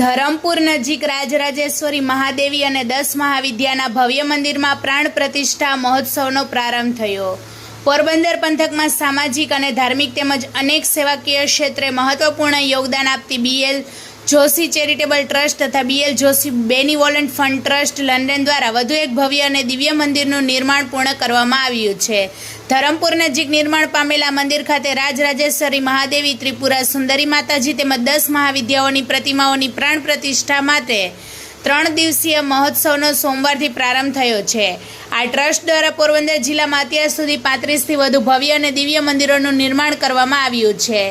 ધરમપુર નજીક રાજરાજેશ્વરી મહાદેવી અને 10 મહાવિદ્યાના ભવ્ય મંદિરમાં પ્રાણ પ્રતિષ્ઠા મહોત્સવનો પ્રારંભ થયો। પોરબંદર પંથકમાં સામાજિક અને ધાર્મિક તેમજ અનેક સેવાકીય ક્ષેત્રે મહત્વપૂર્ણ યોગદાન આપતી બીએલ જોશી ચેરિટેબલ ટ્રસ્ટ તથા BL Joshi benevolent fund trust London દ્વારા વધુ એક ભવ્ય અને દિવ્ય મંદિરનું નિર્માણ પૂર્ણ કરવામાં આવ્યું છે। ધરમપુર નજીક નિર્માણ પામેલા મંદિર ખાતે રાજરાજેશ્વરી મહાદેવી, ત્રિપુરા સુંદરી માતાજી તેમજ 10 મહાવિદ્યાઓની પ્રતિમાઓની પ્રાણ પ્રતિષ્ઠા માટે 3 દિવસીય મહોત્સવનો સોમવારથી પ્રારંભ થયો છે। આ ટ્રસ્ટ દ્વારા પોરબંદર જિલ્લામાં અત્યાર સુધી 35થી વધુ ભવ્ય અને દિવ્ય મંદિરોનું નિર્માણ કરવામાં આવ્યું છે।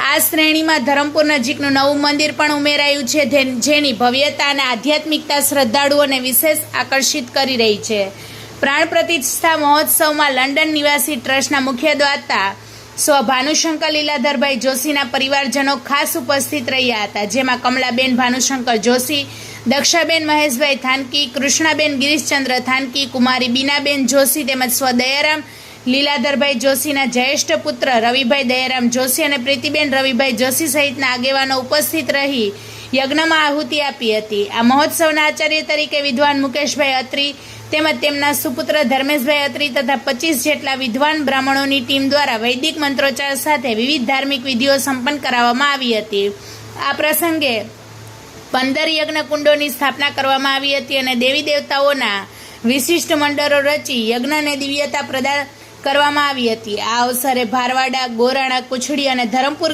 આ શ્રેણીમાં ધરમપુર નજીકનું નવું મંદિર પણ ઉમેરાયું છે, જેની ભવ્યતા અને આધ્યાત્મિકતા શ્રદ્ધાળુઓને વિશેષ આકર્ષિત કરી રહી છે। પ્રાણ પ્રતિષ્ઠા મહોત્સવમાં લંડન નિવાસી ટ્રસ્ટના મુખ્ય દાતા સ્વ ભાનુશંકર લીલાધરભાઈ જોશીના પરિવારજનો ખાસ ઉપસ્થિત રહ્યા હતા, જેમાં કમલાબેન ભાનુશંકર જોશી, દક્ષાબેન મહેશભાઈ થાનકી, કૃષ્ણાબેન ગિરીશચંદ્ર થાનકી, કુમારી બીનાબેન જોશી તેમજ સ્વ દયારામ લીલાધરભાઈ જોશીના જ્યેષ્ઠ પુત્ર રવિભાઈ દયારામ જોશી અને પ્રીતિબેન રવિભાઈ જોશી સહિતના આગેવાનો ઉપસ્થિત રહી યજ્ઞમાં આહુતિ આપી હતી। આ મહોત્સવના આચાર્ય તરીકે વિદ્વાન મુકેશભાઈ અત્રી તેમજ તેમના સુપુત્ર ધર્મેશભાઈ અત્રી તથા 25 જેટલા વિદ્વાન બ્રાહ્મણોની ટીમ દ્વારા વૈદિક મંત્રોચ્ચાર સાથે વિવિધ ધાર્મિક વિધિઓ સંપન્ન કરાવવામાં આવી હતી। આ પ્રસંગે 15 યજ્ઞ કુંડોની સ્થાપના કરવામાં આવી હતી અને દેવી દેવતાઓના વિશિષ્ટ મંડળો રચી યજ્ઞને દિવ્યતા પ્રદાન કરવામાં આવી હતી। આ અવસરે ભારવાડા, ગોરાણા, કુછડી અને ધરમપુર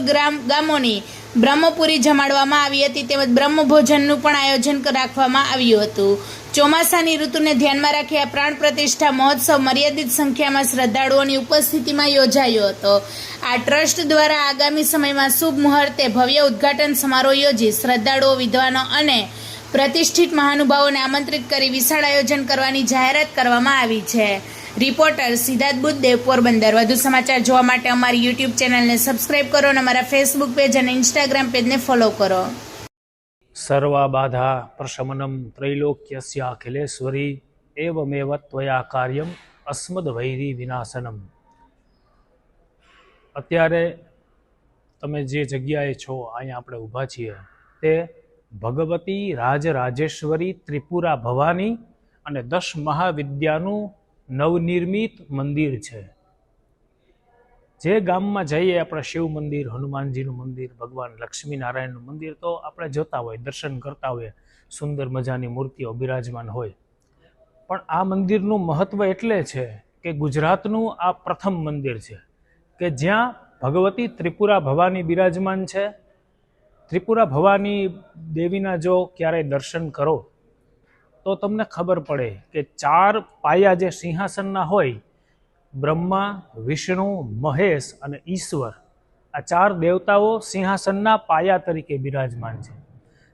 ગામોની બ્રહ્મપુરી જમાડવામાં આવી હતી તેમજ બ્રહ્મભોજનનું પણ આયોજન રાખવામાં આવ્યું હતું। ચોમાસાની ઋતુને ધ્યાનમાં રાખી આ પ્રાણ પ્રતિષ્ઠા મહોત્સવ મર્યાદિત સંખ્યામાં શ્રદ્ધાળુઓની ઉપસ્થિતિમાં યોજાયો હતો। આ ટ્રસ્ટ દ્વારા આગામી સમયમાં શુભ મુહૂર્તે ભવ્ય ઉદ્ઘાટન સમારોહ યોજી શ્રદ્ધાળુઓ, વિદ્વાનો અને પ્રતિષ્ઠિત મહાનુભાવોને આમંત્રિત કરી વિશાળ આયોજન કરવાની જાહેરાત કરવામાં આવી છે। રિપોર્ટર સિદ્ધાર્થ બુદ્ધદેવ, પોરબંદર। વધુ સમાચાર જોવા માટે અમારી યુટ્યુબ ચેનલને સબસ્ક્રાઇબ કરો અને અમારા ફેસબુક પેજ અને ઇન્સ્ટાગ્રામ પેજને ફોલો કરો। સર્વા બાધા પ્રશમનમ ત્રૈલોક્યસ્ય અખિલેશ્વરી એવમેવ ત્વયા કાર્યમ અસ્મદ વૈરી વિનાશનમ। અત્યારે તમે જે જગ્યાએ છો, અહીંયા આપણે ઊભા છીએ, તે ભગવતી રાજરાજેશ્વરી ત્રિપુરા ભવાની અને 10 મહાવિદ્યાનું નવનિર્મિત મંદિર છે। જે ગામમાં જઈએ આપણે શિવ મંદિર, હનુમાનજીનું મંદિર, ભગવાન લક્ષ્મીનારાયણનું મંદિર તો આપણે જોતા હોય, દર્શન કરતા હોય, સુંદર મજાની મૂર્તિઓ બિરાજમાન હોય, પણ આ મંદિરનું મહત્વ એટલે છે કે ગુજરાતનું આ પ્રથમ મંદિર છે કે જ્યાં ભગવતી ત્રિપુરા ભવાની બિરાજમાન છે। ત્રિપુરા ભવાની દેવીના જો ક્યારેય દર્શન કરો તો તમને ખબર પડે કે 4 પાયા જે સિંહાસનના હોય, બ્રહ્મા, વિષ્ણુ, મહેશ અને ઈશ્વર, આ 4 દેવતાઓ સિંહાસનના પાયા તરીકે બિરાજમાન છે।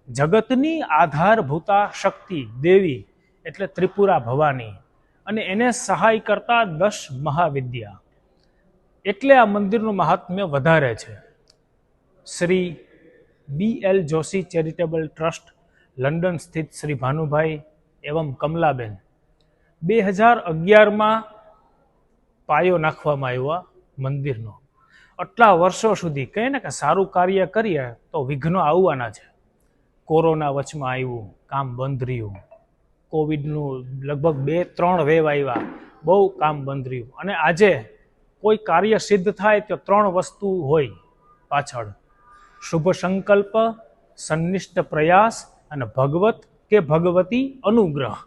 જગતની આધારભૂતા શક્તિ દેવી એટલે ત્રિપુરા ભવાની અને એને સહાય કરતા 10 મહાવિદ્યા, એટલે આ મંદિરનું મહાત્મ્ય વધારે છે। Shri BL Joshi charitable trust London સ્થિત શ્રી ભાનુભાઈ એવં કમલાબેન 2011માં પાયો નાખવામાં આવ્યો મંદિરનો। આટલા વર્ષો સુધી કહે ને કે સારું કાર્ય કરીએ તો વિઘ્નો આવવાના છે। કોરોના વચમાં આવ્યું, કામ બંધ રહ્યું, કોવિડનું લગભગ 2-3 વેવ આવ્યા, બહુ કામ બંધ રહ્યું, અને આજે કોઈ કાર્ય સિદ્ધ થાય તો 3 વસ્તુ હોય પાછળ: શુભ સંકલ્પ, સંનિષ્ઠ પ્રયાસ અને ભગવત કે ભગવતી અનુગ્રહ।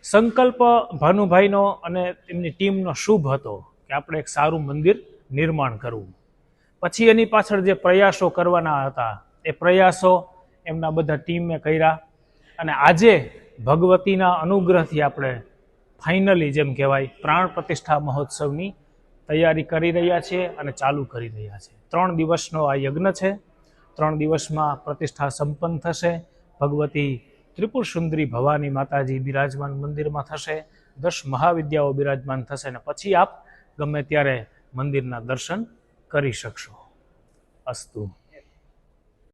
સંકલ્પ ભાનુભાઈનો અને એમની ટીમનો શુભ હતો કે આપણે એક સારું મંદિર નિર્માણ કરવું, પછી એની પાછળ જે પ્રયાસો કરવાના હતા એ પ્રયાસો એમના બધા ટીમે કર્યા, અને આજે ભગવતીના અનુગ્રહથી આપણે ફાઇનલી, જેમ કહેવાય, પ્રાણ પ્રતિષ્ઠા મહોત્સવની તૈયારી કરી રહ્યા છીએ અને ચાલુ કરી રહ્યા છીએ। 3 દિવસનો આ યજ્ઞ છે। 3 દિવસમાં પ્રતિષ્ઠા સંપન્ન થશે। ભગવતી ત્રિપુર સુંદરી ભવાની માતાજી બિરાજમાન મંદિરમાં થશે, 10 મહાવિદ્યાઓ બિરાજમાન થશે, અને પછી આપ ગમે ત્યારે મંદિરના દર્શન કરી શકશો। અસ્તુ।